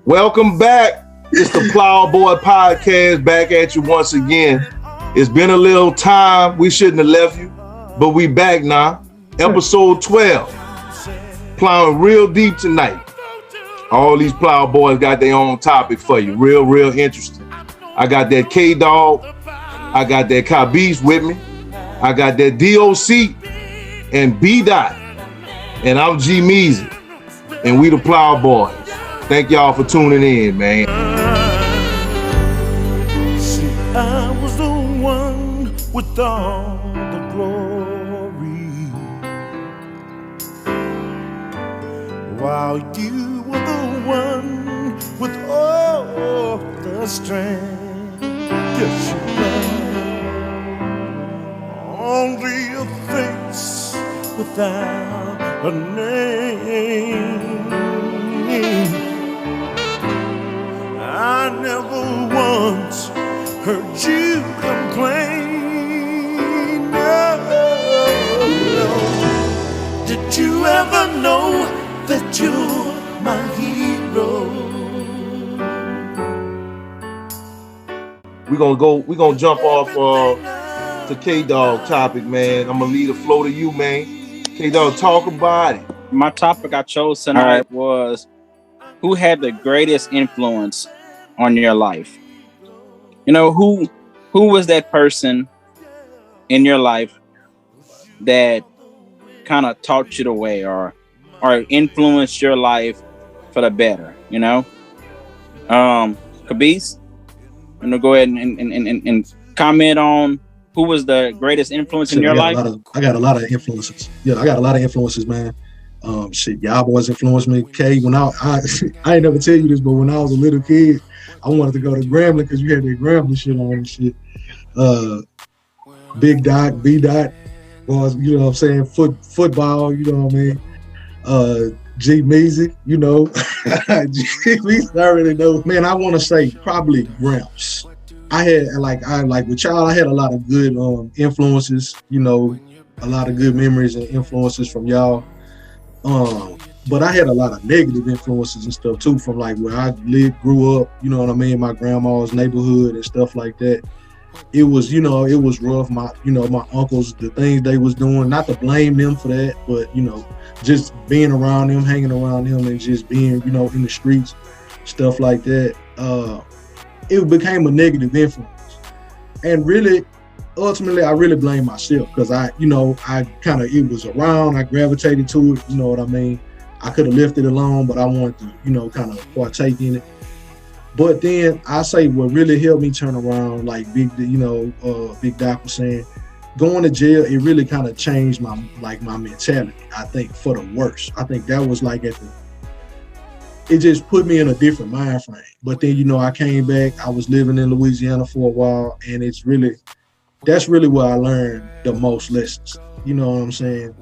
Welcome back. It's the PLOWBOI podcast back at you once again. It's been a little time. We shouldn't have left you, but we back now. Episode 12. Plowing real deep tonight. All these PLOWBOIs got their own topic for you. Real interesting. I got that K-Dawg. I got that K-Beast with me. I got that DOC and B-Dot. And I'm G Meezy. And we the PLOWBOIs. Thank y'all for tuning in, man. See, I was the one with all the glory, while you were the one with all the strength. Yes, you were only a face without a name. I never once heard you complain. No. Did you ever know that you're my hero? We're gonna jump off to K-Dawg topic, man. I'm gonna leave the flow to you, man. K-Dawg, talk about it. My topic I chose tonight was who had the greatest influence on your life. You know, who was that person in your life that kind of taught you the way or influenced your life for the better, you know? K-Beast, I'm gonna go ahead and comment on who was the greatest influence in your life. I got a lot of influences. Yeah, I got a lot of influences, man. Y'all boys influenced me. K, when I ain't never tell you this, but when I was a little kid, I wanted to go to Grambling because you had that Grambling shit on and shit. Big Dot, B Dot, was, you know what I'm saying, football, you know what I mean. G Meezy, you know. G Meezy, I already know. Man, I want to say probably Gramps. I had like with y'all, I had a lot of good influences, you know, a lot of good memories and influences from y'all. But I had a lot of negative influences and stuff too, from like where I grew up, you know what I mean, my grandma's neighborhood and stuff like that. It was, you know, it was rough. My uncles, the things they was doing, not to blame them for that, but, you know, just being around them, hanging around them and just being, you know, in the streets, stuff like that. It became a negative influence. And really, ultimately, I really blame myself because it was around, I gravitated to it, you know what I mean? I could have left it alone, but I wanted to, you know, kind of partake in it. But then I say what really helped me turn around, like Big Doc was saying, going to jail, it really kind of changed my mentality, I think, for the worse. I think that was like it just put me in a different mind frame. But then, you know, I came back, I was living in Louisiana for a while, and that's really where I learned the most lessons. You know what I'm saying?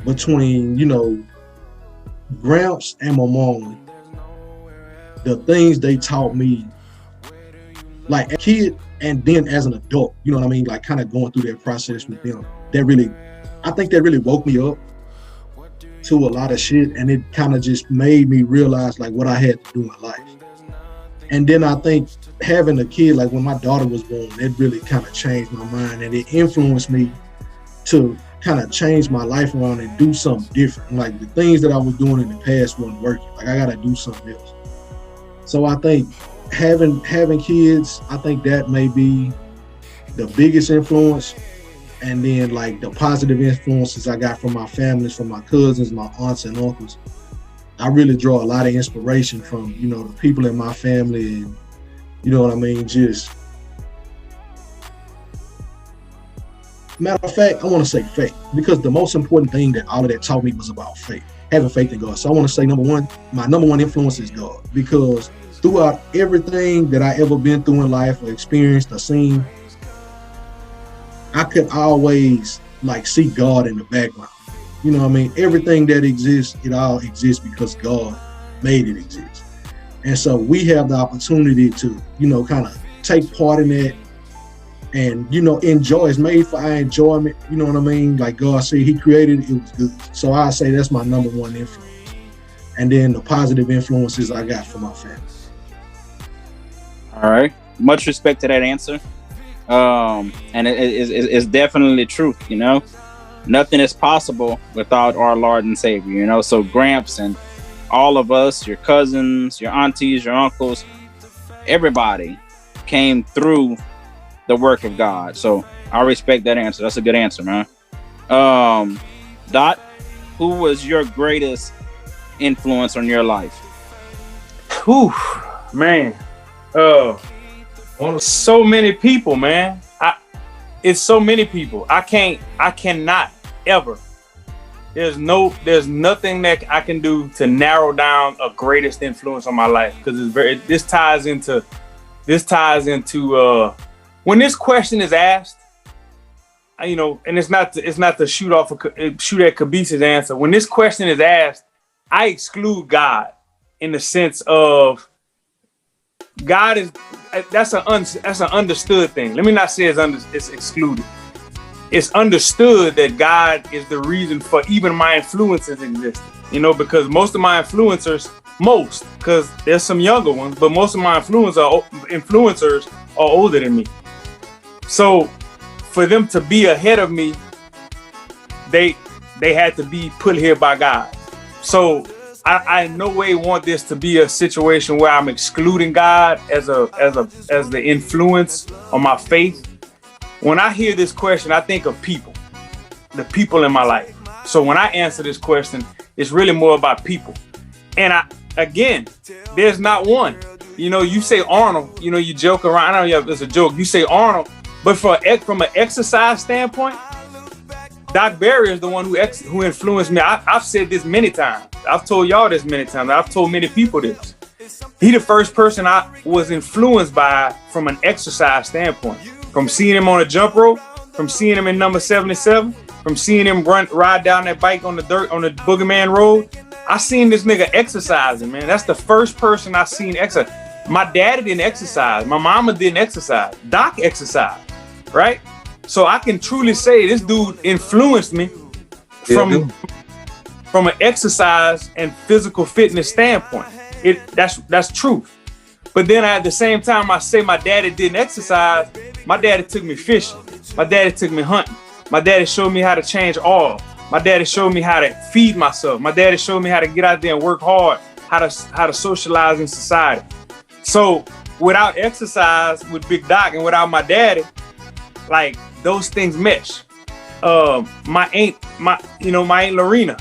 Between, you know, Gramps and my mom, the things they taught me, like a kid and then as an adult, you know what I mean? Like kind of going through that process with them. I think that really woke me up to a lot of shit, and it kind of just made me realize like what I had to do in life. And then I think having a kid, like when my daughter was born, it really kind of changed my mind, and it influenced me to kind of change my life around and do something different. Like the things that I was doing in the past wasn't working. Like I gotta do something else. So I think having kids, I think that may be the biggest influence. And then like the positive influences I got from my families, from my cousins, my aunts and uncles. I really draw a lot of inspiration from, you know, the people in my family, and you know what I mean, just matter of fact, I want to say faith, because the most important thing that all of that taught me was about faith, having faith in God. So I want to say my number one influence is God, because throughout everything that I ever been through in life or experienced or seen, I could always like see God in the background. You know what I mean? Everything that exists, it all exists because God made it exist. And so we have the opportunity to, you know, kind of take part in that and, you know, enjoy. It's made for our enjoyment. You know what I mean? Like God said, He created it, it was good. So I say that's my number one influence. and then the positive influences I got from my family. All right. Much respect to that answer. And it's definitely truth, you know. Nothing is possible without our Lord and Savior, you know. So Gramps and all of us, your cousins, your aunties, your uncles, everybody came through the work of God. So I respect that answer. That's a good answer, man. Dot, who was your greatest influence on your life? Whew, man. So many people, man. It's so many people. I cannot ever. There's nothing that I can do to narrow down a greatest influence on my life, because this ties into when this question is asked, you know, and it's not to shoot at Kabisa's answer. When this question is asked, I exclude God in the sense of God is that's an understood thing. Let me not say it's excluded. It's understood that God is the reason for even my influences existing. You know, because most of my influencers, because there's some younger ones, but most of my influencers are older than me. So for them to be ahead of me, they had to be put here by God. So I in no way want this to be a situation where I'm excluding God as the influence on my faith. When I hear this question, I think of people, the people in my life. So when I answer this question, it's really more about people. And there's not one. You know, you say Arnold, you know, you joke around. I know it's a joke. You say Arnold, but from an exercise standpoint, Doc Berry is the one who influenced me. I've said this many times. I've told y'all this many times. I've told many people this. He the first person I was influenced by from an exercise standpoint. From seeing him on a jump rope, from seeing him in number 77, from seeing him ride down that bike on the Boogeyman Road. I seen this nigga exercising, man. That's the first person I seen exercise. My daddy didn't exercise. My mama didn't exercise. Doc exercised, right? So I can truly say this dude influenced me from an exercise and physical fitness standpoint. That's truth. But then at the same time, I say my daddy didn't exercise. My daddy took me fishing. My daddy took me hunting. My daddy showed me how to change oil. My daddy showed me how to feed myself. My daddy showed me how to get out there and work hard, how to socialize in society. So without exercise with Big Doc and without my daddy, like those things mesh. My aunt Lorena,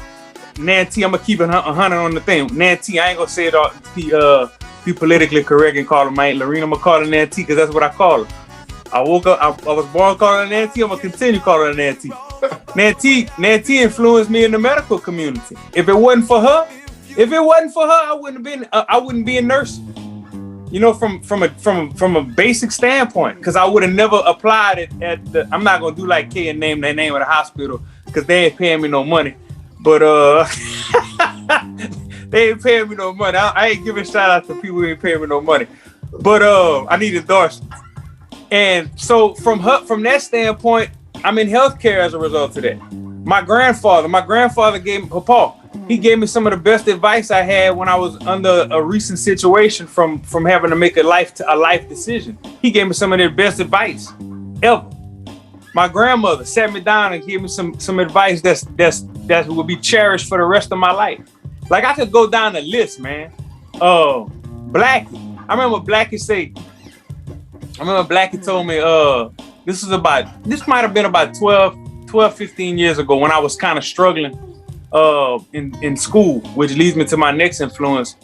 Nancy, I'm gonna keep it 100 on the thing. Nancy, I ain't gonna say it all. Be politically correct and call her my Aunt Lorena. I'm gonna call her Nancy because that's what I call her. I woke up, I was born calling her Nancy. I'm gonna continue calling her Nancy. Nancy influenced me in the medical community. If it wasn't for her, I wouldn't be a nurse. You know, from a basic standpoint, because I would have never applied it I'm not gonna do like K and name the name of the hospital because they ain't paying me no money. But they ain't paying me no money. I ain't giving shout out to people who ain't paying me no money. But I need endorsements. And so from that standpoint, I'm in healthcare as a result of that. My grandfather gave me Papa. He gave me some of the best advice I had when I was under a recent situation from having to make a life decision. He gave me some of their best advice ever. My grandmother sat me down and gave me some advice that will be cherished for the rest of my life. Like I could go down the list, man. Blackie. I remember Blackie told me, this might have been about 12, 15 years ago when I was kind of struggling in school, which leads me to my next influence.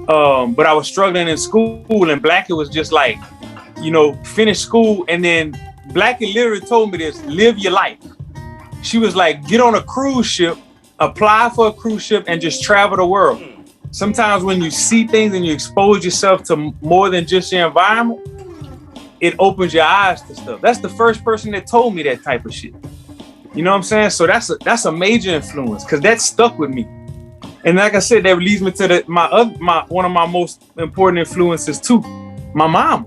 But I was struggling in school and Blackie was just like, you know, finish school. And then Blackie literally told me this, live your life. She was like, get on a cruise ship, apply for a cruise ship and just travel the world. Sometimes when you see things and you expose yourself to more than just your environment, it opens your eyes to stuff. That's the first person that told me that type of shit. You know what I'm saying? So that's a major influence because that stuck with me. And like I said, that leads me to one of my most important influences too, my mama.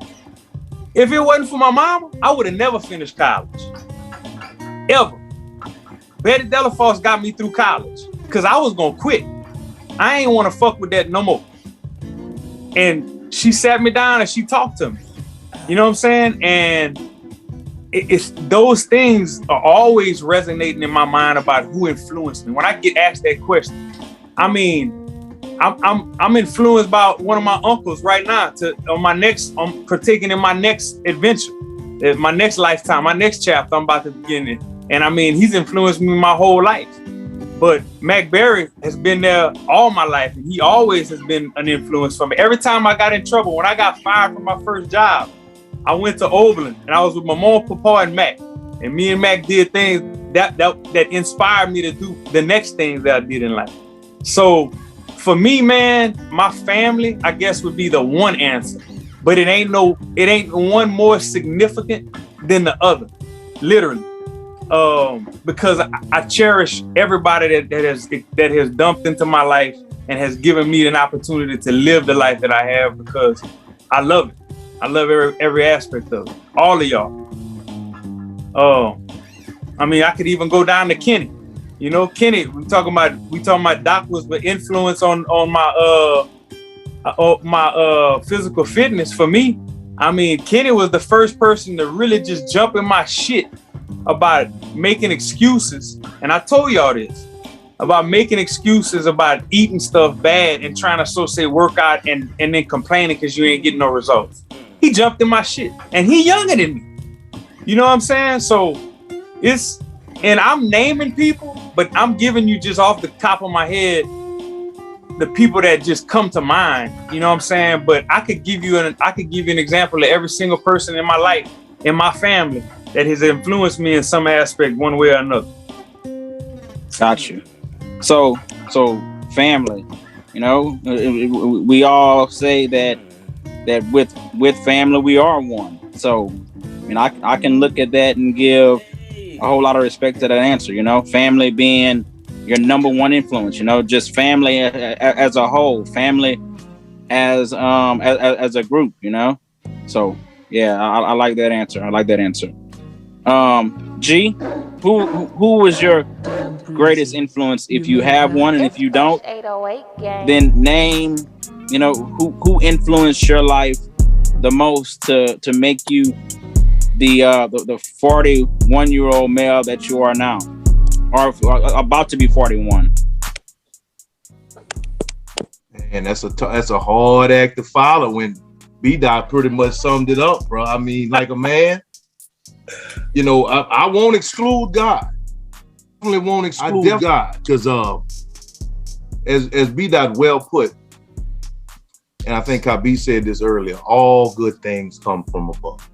If it wasn't for my mama, I would have never finished college, ever. Betty Delafosse got me through college because I was gonna quit. I ain't want to fuck with that no more. And she sat me down and she talked to me. You know what I'm saying? And it's those things are always resonating in my mind about who influenced me. When I get asked that question, I mean, I'm influenced by one of my uncles right now I'm partaking in my next adventure, my next lifetime, my next chapter I'm about to begin in. And I mean, he's influenced me my whole life. But Mac Berry has been there all my life, and he always has been an influence for me. Every time I got in trouble, when I got fired from my first job, I went to Oberlin, and I was with my mom, Papa, and Mac. And me and Mac did things that inspired me to do the next things that I did in life. So for me, man, my family, I guess, would be the one answer. But it ain't one more significant than the other, literally. Because I cherish everybody that has dumped into my life and has given me an opportunity to live the life that I have, because I love it. I love every aspect of it. All of y'all. I mean, I could even go down to Kenny. You know, Kenny, we talking about Doc was the influence on my physical fitness for me. I mean, Kenny was the first person to really just jump in my shit about making excuses. And I told y'all this about making excuses about eating stuff bad and trying to associate workout and then complaining because you ain't getting no results. He jumped in my shit, and he younger than me. You know what I'm saying? So and I'm naming people, but I'm giving you just off the top of my head the people that just come to mind. You know what I'm saying? But I could give you an example of every single person in my life, in my family, that has influenced me in some aspect, one way or another. Got you. So family, you know, we all say that with family we are one. So, I mean, I can look at that and give a whole lot of respect to that answer. You know, family being your number one influence. You know, just family as a whole, family as a group. You know, so yeah, I like that answer. G, who was your greatest influence, if you have one, and if you don't, then name, you know, who influenced your life the most to make you the 41-year-old male that you are now, or about to be 41. And that's a hard act to follow when B-Dot pretty much summed it up, bro. I mean, like a man. You know, I won't exclude God. Definitely won't exclude God, because as B-Dot well put, and I think Kabi said this earlier, all good things come from above.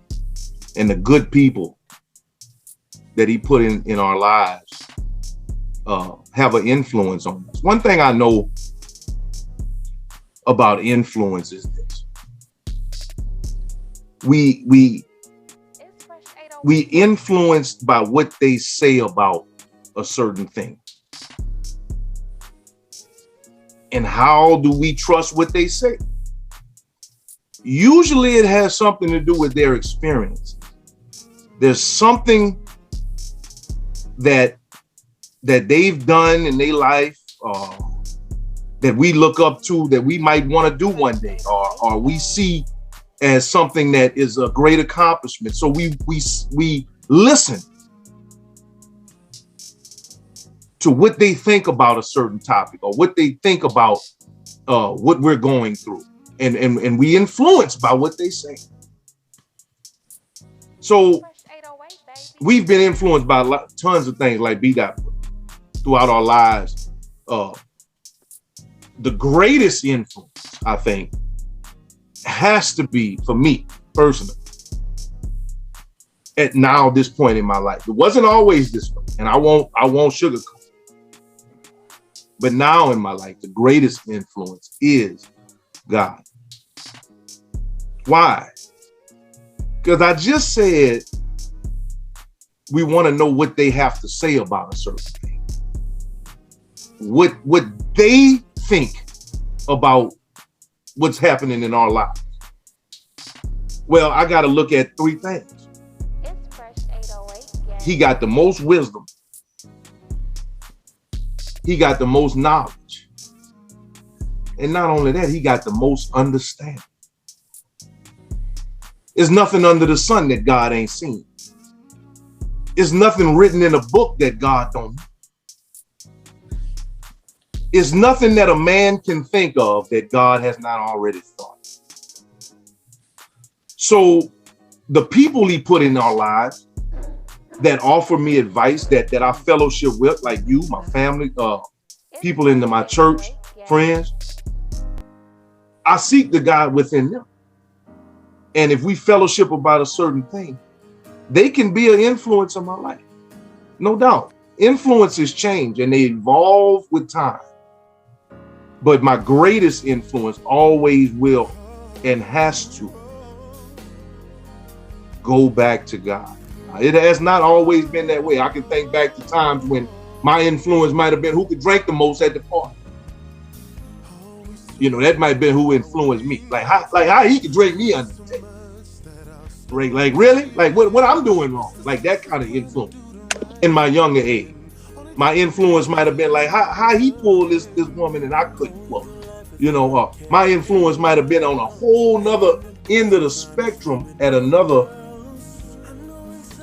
And the good people that he put in our lives have an influence on us. One thing I know about influence is this. We influenced by what they say about a certain thing. And how do we trust what they say? Usually it has something to do with their experience. There's something that they've done in their life that we look up to, that we might want to do one day, or we see as something that is a great accomplishment. So we listen to what they think about a certain topic, or what they think about what we're going through, and we influenced by what they say. So we've been influenced by tons of things, like B-Dot, throughout our lives. The greatest influence, I think, has to be, for me personally, at now this point in my life. It wasn't always this way, and I won't sugarcoat. But now in my life, the greatest influence is God. Why? Because I just said we want to know what they have to say about a certain thing. What they think about what's happening in our lives. Well, I got to look at three things. He got the most wisdom. He got the most knowledge. And not only that, he got the most understanding. There's nothing under the sun that God ain't seen. There's nothing written in a book that God don't know. There's nothing that a man can think of that God has not already thought. So the people he put in our lives that offer me advice, that I fellowship with, like you, my family, people in my church, friends, I seek the God within them. And if we fellowship about a certain thing, they can be an influence on my life. No doubt. Influences change and they evolve with time. But my greatest influence always will and has to go back to God. It has not always been that way. I can think back to times when my influence might have been who could drink the most at the party. You know, that might have been who influenced me. Like how he could drink me under the table. Right? Like really? Like what I'm doing wrong? Like that kind of influence in my younger age. My influence might have been like how he pulled this woman and I couldn't pull. You know, my influence might have been on a whole nother end of the spectrum at another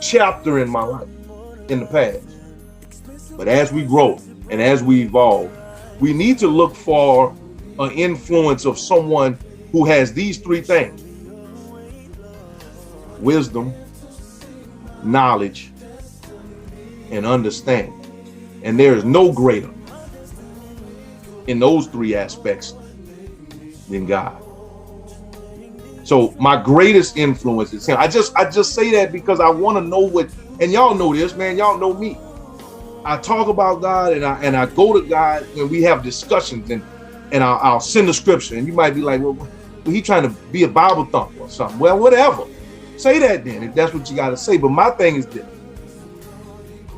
chapter in my life in the past. But as we grow and as we evolve, we need to look for an influence of someone who has these three things: wisdom, knowledge, and understanding. And there is no greater in those three aspects than God. So my greatest influence is him. I just say that because I want to know what, and y'all know this, man. Y'all know me. I talk about God and I go to God when we have discussions and I'll send a scripture and you might be like, well, he trying to be a Bible thumper or something. Well, whatever. Say that then if that's what you got to say. But my thing is this.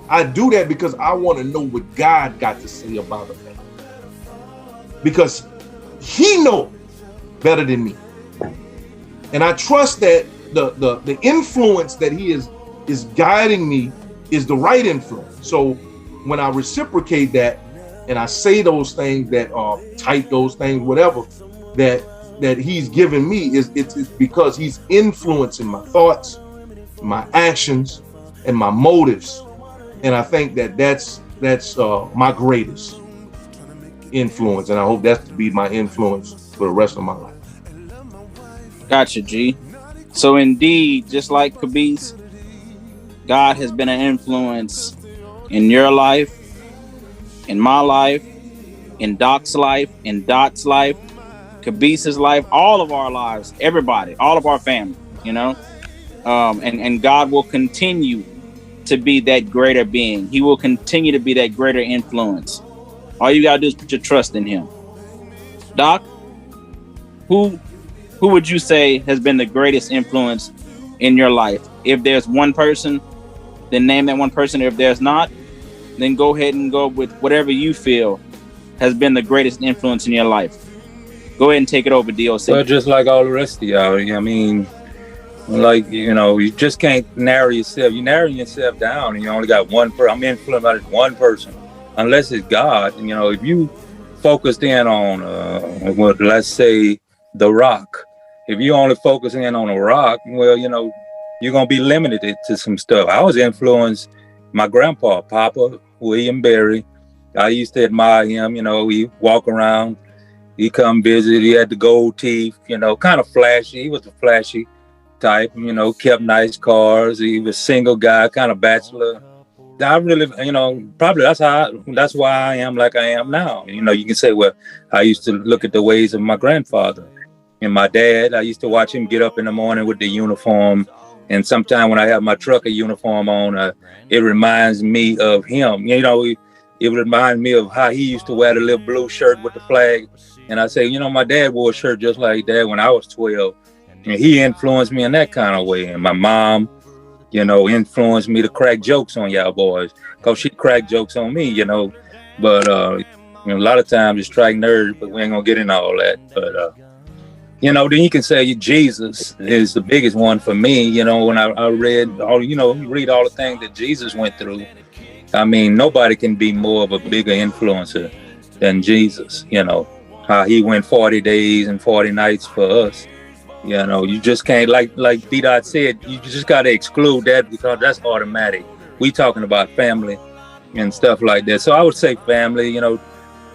I do that because I want to know what God got to say about it. Because he knows better than me. And I trust that the influence that he is guiding me is the right influence. So when I reciprocate that and I say those things that type those things, whatever, that he's given me, it's because he's influencing my thoughts, my actions, and my motives. And I think that's my greatest influence. And I hope that's to be my influence for the rest of my life. Gotcha, G. So indeed, just like Kabis, God has been an influence in your life, in my life, in Doc's life, in Dot's life, Kabis's life, all of our lives, everybody, all of our family, you know? And God will continue to be that greater being. He will continue to be that greater influence. All you gotta do is put your trust in him. Doc, who would you say has been the greatest influence in your life? If there's one person, then name that one person. If there's not, then go ahead and go with whatever you feel has been the greatest influence in your life. Go ahead and take it over, DOC. Well, just like all the rest of y'all, I mean, like, you know, you just can't narrow yourself. You narrow yourself down and you only got one person. I'm influenced by one person, unless it's God. You know, if you focused in on, well, let's say the rock, if you only focus in on a rock, well, you know, you're going to be limited to some stuff. I was influenced, my grandpa, Papa William Berry. I used to admire him. You know, he walk around, he come visit, he had the gold teeth, you know, kind of flashy. He was a flashy type, you know, kept nice cars. He was single guy, kind of bachelor. I really, you know, probably that's why I am like I am now. You know, you can say, well, I used to look at the ways of my grandfather and my dad. I used to watch him get up in the morning with the uniform. And sometimes when I have my trucker uniform on, it reminds me of him. You know, it reminds me of how he used to wear the little blue shirt with the flag. And I say, you know, my dad wore a shirt just like that when I was 12. And he influenced me in that kind of way. And my mom, you know, influenced me to crack jokes on y'all boys, because she cracked jokes on me, you know. But, you know, a lot of times it's strike nerds, but we ain't going to get into all that. But, you know, then you can say Jesus is the biggest one for me. You know, when I read all, you know, you read all the things that Jesus went through. I mean, nobody can be more of a bigger influencer than Jesus, you know. how he went 40 days and 40 nights for us. You know, you just can't, like B-Dot said, you just got to exclude that because that's automatic. We talking about family and stuff like that. So I would say family, you know,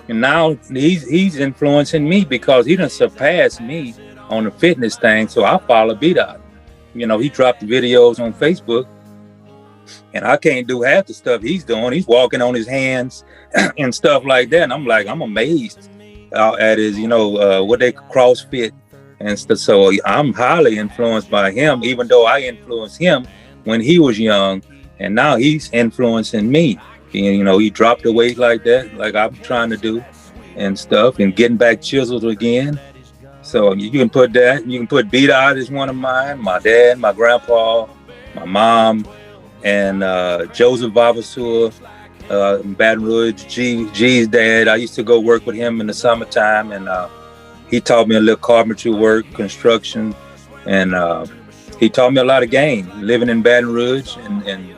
and now he's influencing me because he done surpassed me on the fitness thing. So I follow B-Dot. You know, he dropped the videos on Facebook and I can't do half the stuff he's doing. He's walking on his hands and stuff like that. And I'm amazed at his, you know, what they CrossFit and stuff. So I'm highly influenced by him, even though I influenced him when he was young, and now he's influencing me. And, you know, he dropped the weight like that, like I'm trying to do and stuff, and getting back chiseled again. So you can put that. You can put B-Dot as one of mine. My dad, my grandpa, my mom, and Joseph Vavasur, Baton Rouge, G's dad. I used to go work with him in the summertime, and he taught me a little carpentry work, construction, and he taught me a lot of game, living in Baton Rouge and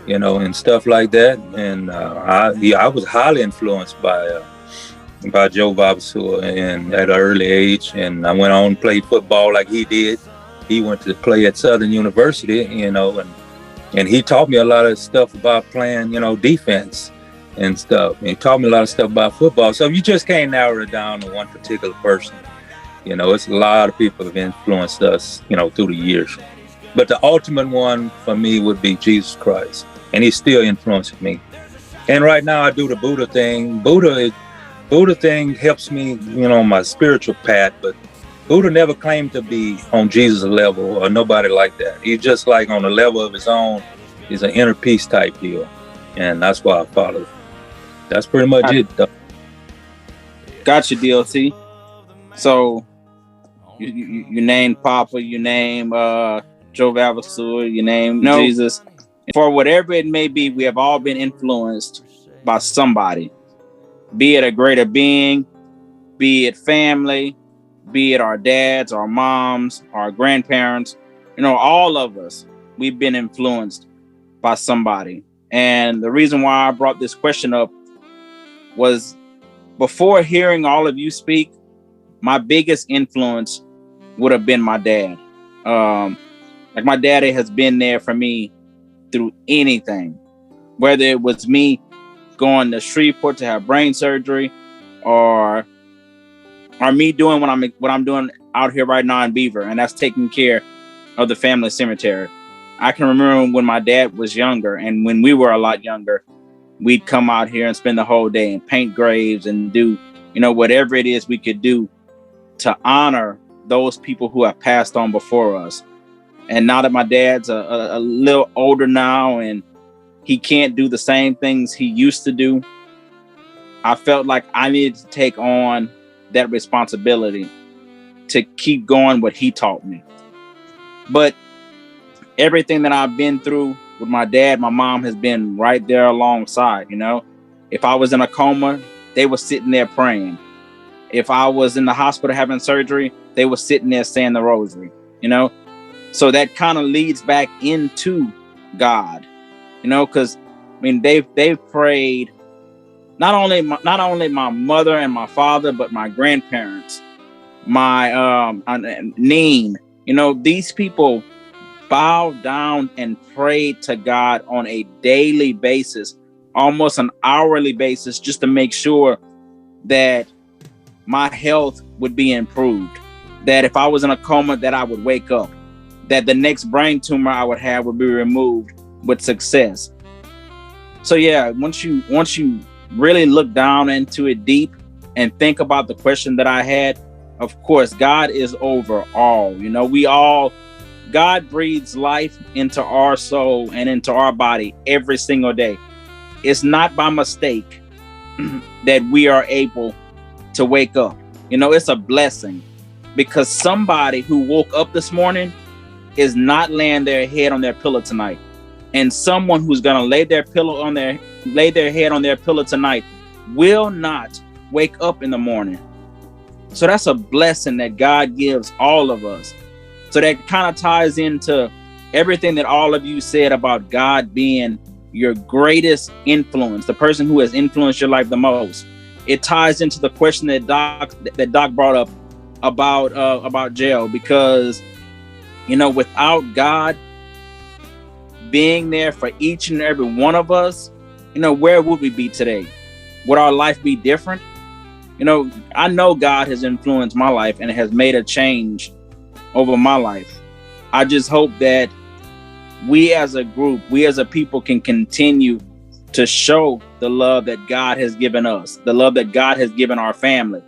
you know, and stuff like that. And I was highly influenced by Joe Vavasur and at an early age, and I went on to play football like he did. He went to play at Southern University, you know, and he taught me a lot of stuff about playing, you know, defense and stuff. And he taught me a lot of stuff about football. So you just can't narrow it down to one particular person. You know, it's a lot of people have influenced us, you know, through the years. But the ultimate one for me would be Jesus Christ. And he's still influencing me. And right now I do the Buddha thing. Buddha thing helps me, you know, on my spiritual path, but Buddha never claimed to be on Jesus' level or nobody like that. He's just like on a level of his own. He's an inner peace type deal. And that's why I follow. That's pretty much it, though. Gotcha, DLC. So you name Papa, you name Joe Vavasur, you name Jesus. For whatever it may be, we have all been influenced by somebody. Be it a greater being, be it family, be it our dads, our moms, our grandparents, you know, all of us, we've been influenced by somebody. And the reason why I brought this question up was before hearing all of you speak, my biggest influence would have been my dad. Like my daddy has been there for me through anything, whether it was me going to Shreveport to have brain surgery, or me doing what I'm doing out here right now in Beaver, and that's taking care of the family cemetery. I can remember when my dad was younger, and when we were a lot younger, we'd come out here and spend the whole day and paint graves and do, you know, whatever it is we could do to honor those people who have passed on before us. And now that my dad's a little older now and he can't do the same things he used to do, I felt like I needed to take on that responsibility to keep going what he taught me. But everything that I've been through with my dad, my mom has been right there alongside, you know. If I was in a coma, they were sitting there praying. If I was in the hospital having surgery, they were sitting there saying the rosary, you know. So that kind of leads back into God, you know, because I mean they've prayed not only my mother and my father, but my grandparents, my Neen, you know, these people bowed down and prayed to God on a daily basis, almost an hourly basis, just to make sure that my health would be improved, that if I was in a coma, that I would wake up, that the next brain tumor I would have would be removed with success. So yeah, once you really look down into it deep and think about the question that I had, of course, God is over all. You know, God breathes life into our soul and into our body every single day. It's not by mistake that we are able to wake up. You know, it's a blessing, because somebody who woke up this morning is not laying their head on their pillow tonight. And someone who's gonna lay their head on their pillow tonight will not wake up in the morning. So that's a blessing that God gives all of us. So that kind of ties into everything that all of you said about God being your greatest influence, the person who has influenced your life the most. it ties into the question that Doc brought up about jail, because without God being there for each and every one of us, where would we be today? Would our life be different? I know God has influenced my life and has made a change over my life. I just hope that we as a group, we as a people can continue to show the love that God has given us, the love that God has given our family,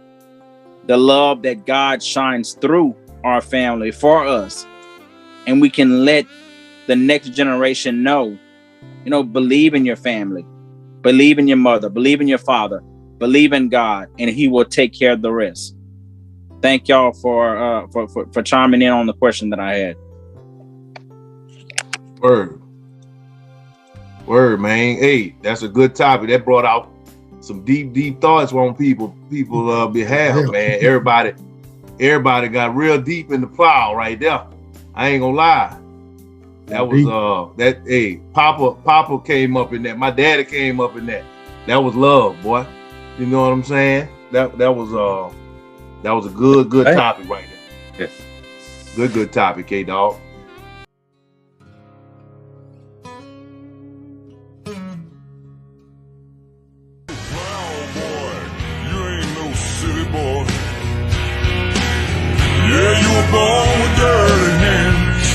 the love that God shines through our family for us. And we can let the next generation know, believe in your family, believe in your mother, believe in your father, believe in God, and He will take care of the rest. Thank y'all for chiming in on the question that I had. Word, man. Hey, that's a good topic. That brought out some deep thoughts on people behalf, man. Everybody got real deep in the plow right there. I ain't gonna lie. That was Papa came up in that. My daddy came up in that. That was love, boy. You know what I'm saying? That was a good topic right there. Yes. Good topic, K-Dawg. Yeah, you were born with dirty hands.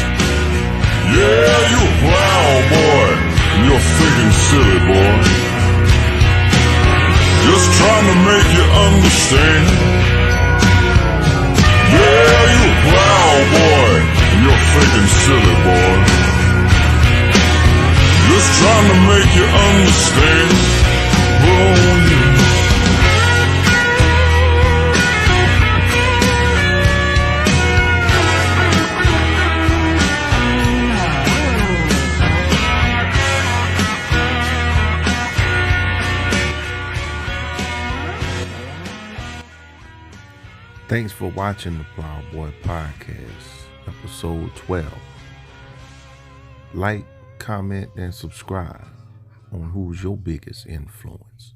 Yeah, you a plowboy, and you're thinking silly, boy. Just trying to make you understand. Yeah, you a plowboy, and you're thinking silly, boy. Just trying to make you understand. Oh, yeah. Thanks for watching the Plowboy Podcast, episode 12. Like, comment, and subscribe on who's your biggest influence.